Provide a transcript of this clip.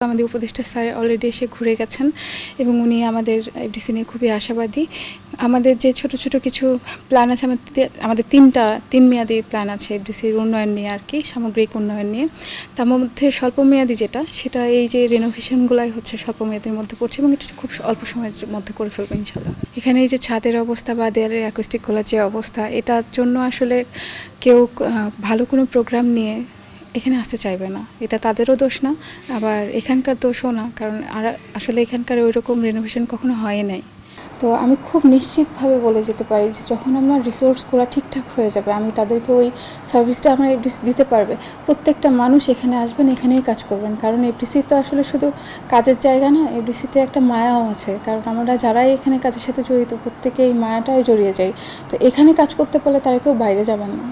আমাদের উপদেষ্টা sir already এসে ঘুরে গেছেন এবং উনি আমাদের এফডিসি নিয়ে খুবই আশাবাদী। আমাদের যে ছোট ছোট কিছু প্ল্যান আছে, আমাদের তিন মেয়াদি প্ল্যান আছে এফডিসির উন্নয়ন নিয়ে আর কি, সামগ্রিক উন্নয়ন নিয়ে। তার মধ্যে স্বল্প মেয়াদি সেটা এই যে রেনোভেশনগুলাই হচ্ছে স্বল্প মেয়াদের মধ্যে পড়ছে এবং এটা খুব অল্প সময়ের মধ্যে করে ফেলবো ইনশাল্লাহ। এখানে এই যে ছাদের অবস্থা বা দেয়ালের অ্যাকোস্টিক খোলার যে অবস্থা, এটার জন্য আসলে কেউ ভালো কোনো প্রোগ্রাম নিয়ে এখানে আসতে চাইবে না। এটা তাদেরও দোষ না, আবার এখানকার দোষও না, কারণ আর আসলে এখানকার ওই রকম রেনোভেশন কখনো হয় নাই। তো আমি খুব নিশ্চিতভাবে বলে যেতে পারি যে যখন আমার রিসোর্সগুলো ঠিকঠাক হয়ে যাবে, আমি তাদেরকে ওই সার্ভিসটা আমার এফডিসি দিতে পারবে। প্রত্যেকটা মানুষ এখানে আসবেন, এখানেই কাজ করবেন, কারণ এফডিসি তো আসলে শুধু কাজের জায়গা না, এফডিসিতে একটা মায়াও আছে। কারণ আমরা যারাই এখানে কাজের সাথে জড়িত, প্রত্যেকে এই মায়াটাই জড়িয়ে যাই। তো এখানে কাজ করতে পারলে তারা কেউ বাইরে যাবেন না।